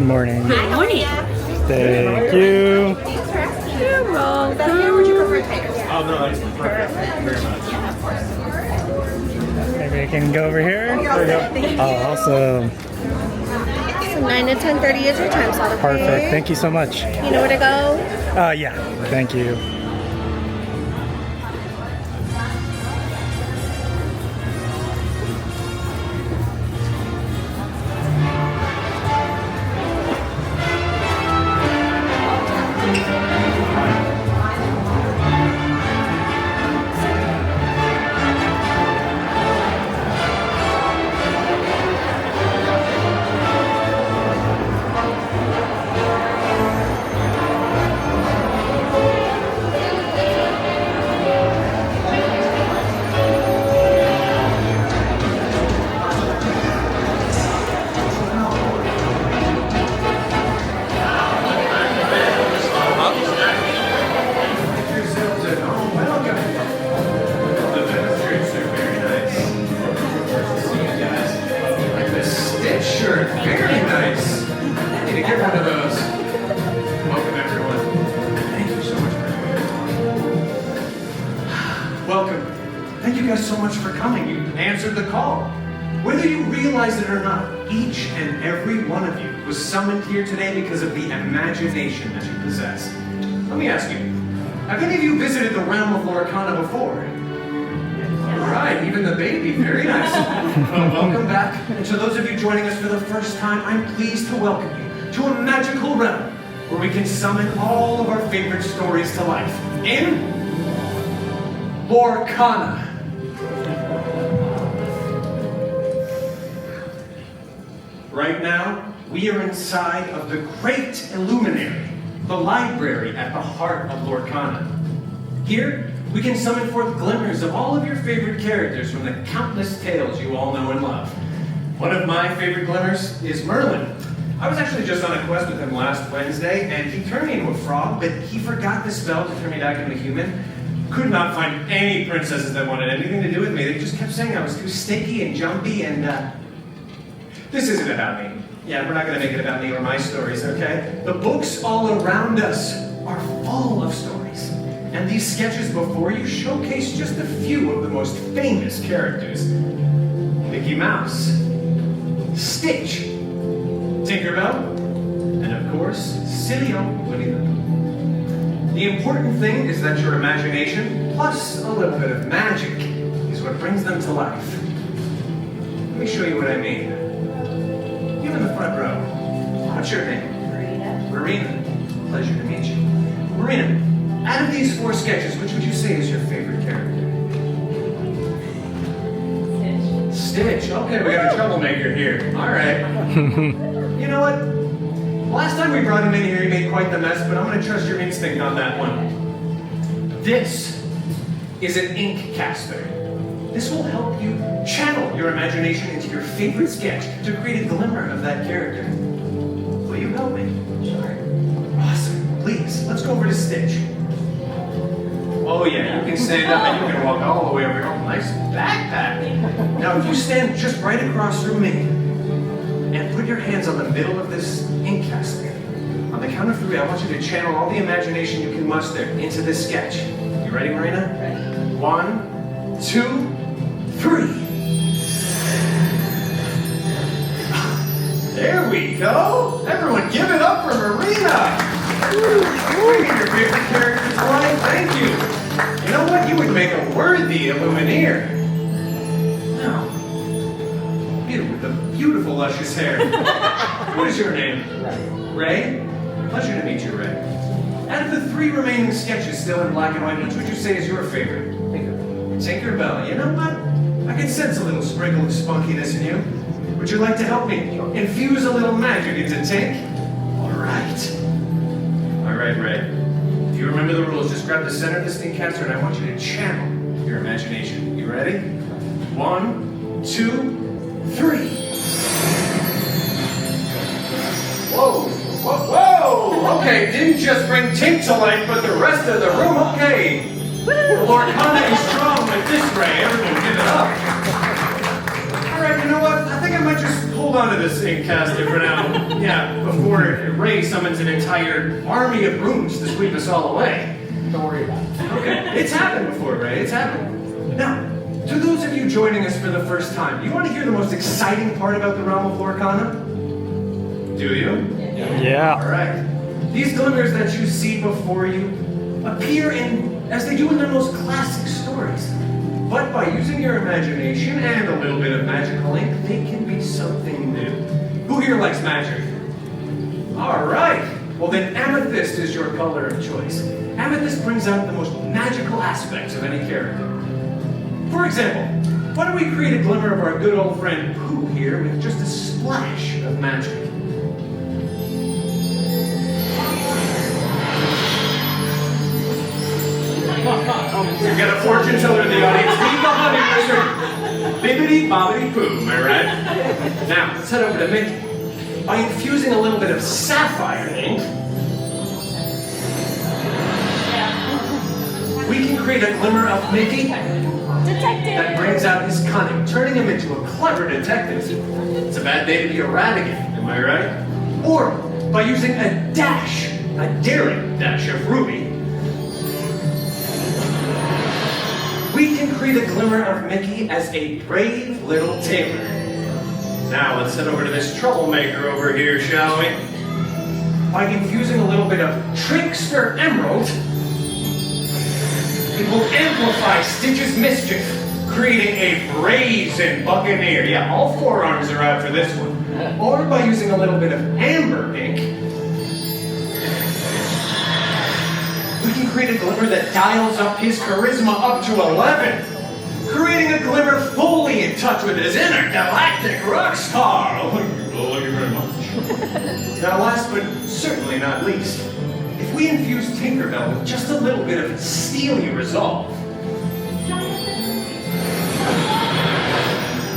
morning. Good morning. Thank you. You're welcome. Would you prefer taters? Oh, no, that's perfect. Thank you very much. Maybe I can go over here. There we go. Oh, awesome. So 9 to 10:30 is your time slot. Okay? Perfect. Thank you so much. You know where to go? Yeah. Thank you. Welcome. Thank you guys so much for coming. You answered the call. Whether you realize it or not, each and every one of you was summoned here today because of the imagination that you possess. Let me ask you, have any of you visited the realm of Lorcana before? All right, even the baby, very nice. Well, welcome back. And to those of you joining us for the first time, I'm pleased to welcome you to a magical realm where we can summon all of our favorite stories to life in Lorcana. Right now, we are inside of the Great Illuminary, the library at the heart of Lorcana. Here, we can summon forth glimmers of all of your favorite characters from the countless tales you all know and love. One of my favorite glimmers is Merlin. I was actually just on a quest with him last Wednesday, and he turned me into a frog, but he forgot the spell to turn me back into a human. Could not find any princesses that wanted anything to do with me. They just kept saying I was too sticky and jumpy, and this isn't about me. Yeah, we're not going to make it about me or my stories, okay? The books all around us are full of stories. And these sketches before you showcase just a few of the most famous characters. Mickey Mouse, Stitch, Tinkerbell, and of course, silly old Winnie the Pooh. The important thing is that your imagination, plus a little bit of magic, is what brings them to life. Let me show you what I mean. You in the front row. What's your name? Marina. Pleasure to meet you. Marina, out of these 4 sketches, which would you say is your favorite character? Stitch. Okay, we got a troublemaker here. All right. You know what? Last time we brought him in here, he made quite the mess, but I'm going to trust your instinct on that one. This is an ink caster. This will help you channel your imagination into your favorite sketch to create a glimmer of that character. Will you help me? Sure. Awesome. Please, let's go over to Stitch. Oh yeah, you can stand up and you can walk all the way over here. Oh, nice backpack. Now, if you stand just right across from me and put your hands on the middle of this ink caster, on the count of 3, I want you to channel all the imagination you can muster into this sketch. You ready, Marina? Ready. 1, 2, 3. There we go. Everyone give it up for Marina. Bring your favorite characters to life. Thank you. You know what? You would make a worthy Illumineer. Now, with the beautiful luscious hair. What is your name? Ray. Pleasure to meet you, Ray. Out of the 3 remaining sketches still in black and white, which would you say is your favorite? Tinkerbell. You know what? I can sense a little sprinkle of spunkiness in you. Would you like to help me infuse a little magic into Tink? All right. All right, Ray. If you remember the rules, just grab the center of this ink caster and I want you to channel your imagination. You ready? 1, 2, 3. Whoa, whoa, whoa! Okay, didn't just bring Tink to life, but the rest of the room. Okay. Lorcana is strong with this, Ray. Everyone give it up. Alright, you know what? I think I might just hold on to this Inkcaster for now. Yeah, before Ray summons an entire army of rooms to sweep us all away. Don't worry about it. Okay, it's happened before, Ray. It's happened. Now, to those of you joining us for the first time, do you want to hear the most exciting part about the realm of Lorcana? Do you? Yeah. Alright. These glimmers that you see before you appear as they do in their most classic stories. But by using your imagination and a little bit of magical ink, they can be something new. Who here likes magic? Alright. Well then, amethyst is your color of choice. Amethyst brings out the most magical aspects of any character. For example, why don't we create a glimmer of our good old friend Pooh here with just a splash of magic? We've got a fortune teller in the audience. Be the honey wizard. Bibbidi bobbidi poo, am I right? Now, let's head over to Mickey. By infusing a little bit of sapphire ink, we can create a glimmer of Mickey that brings out his cunning, turning him into a clever detective. It's a bad day to be a rat again, am I right? Or by using a daring dash of Ruby, we can create a glimmer of Mickey as a brave little tailor. Now let's head over to this troublemaker over here, shall we? By infusing a little bit of Trickster Emerald, it will amplify Stitch's mischief, creating a brazen buccaneer. Yeah, all forearms are out for this one. Or by using a little bit of amber ink, we can create a glimmer that dials up his charisma up to 11, creating a glimmer fully in touch with his inner galactic rock star. Oh, thank you very much. Now, last but certainly not least, if we infuse Tinkerbell with just a little bit of steely resolve,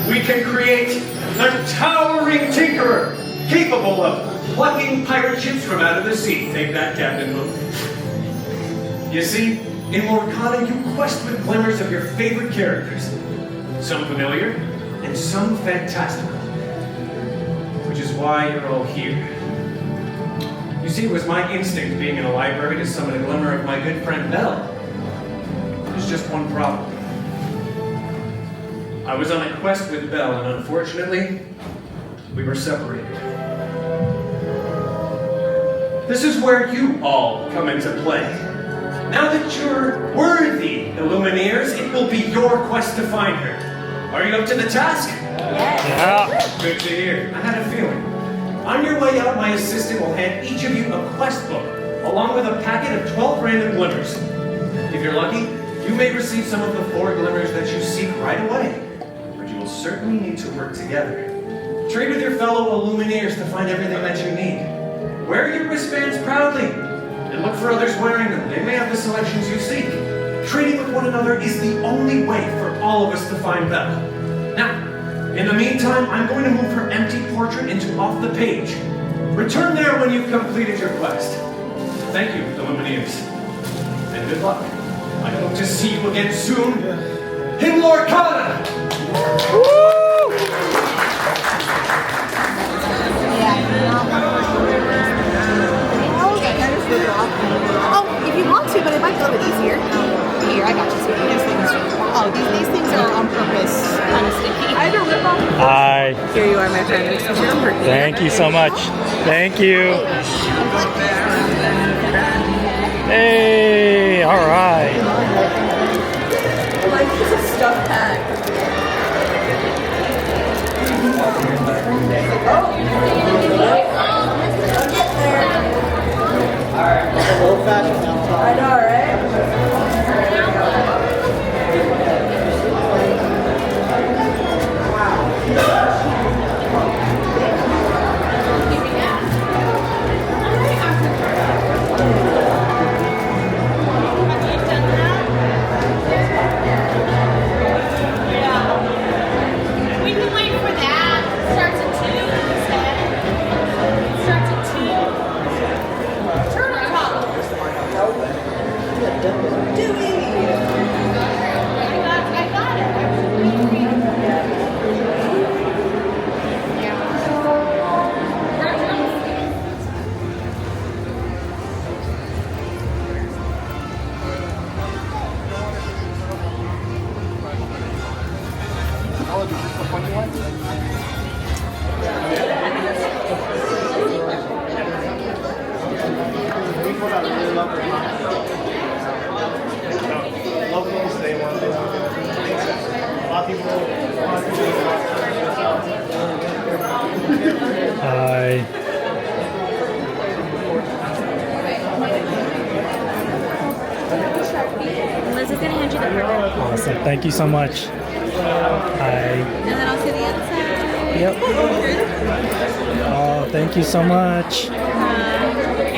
we can create a towering tinkerer capable of plucking pirate ships from out of the sea. Take that, Captain Hook. You see, in Lorcana, you quest with glimmers of your favorite characters. Some familiar, and some fantastical. Which is why you're all here. You see, it was my instinct being in a library to summon a glimmer of my good friend Belle. There's just one problem. I was on a quest with Belle, and unfortunately, we were separated. This is where you all come into play. Now that you're worthy Illumineers, it will be your quest to find her. Are you up to the task? Yes. Yeah. Good to hear. I had a feeling. On your way out, my assistant will hand each of you a quest book, along with a packet of 12 random glimmers. If you're lucky, you may receive some of the 4 glimmers that you seek right away, but you will certainly need to work together. Trade with your fellow Illumineers to find everything that you need. Wear your wristbands proudly, and look for others wearing them. They may have the selections you seek. Trading with one another is the only way for all of us to find Belle. Now, in the meantime, I'm going to move her empty portrait into off the page. Return there when you've completed your quest. Thank you, Illumineers. And good luck. I hope to see you again soon in Lorcana! Oh, if you want to, but it might go a bit easier. Here, I got you. Sweetie. These things. Oh, these things are on purpose. Kind of sticky. I don't rip off. Hi. Here you are, my friend. This is your birthday. Thank you so much. Thank you. Hey, all right. Like, this is stuff pack. I know, We can wait for that. It starts at 2 instead. It starts at 2. Turn it off. I got it. Locals, they want to do a lot of people want to do Hi. Liz is gonna hand you the card. Awesome. Thank you so much. Hi. And then I'll see the other side. Yep. Oh, thank you so much.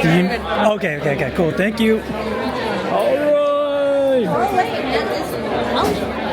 Do you, okay, cool. Thank you. All right. Oh, wait, that is. Oh.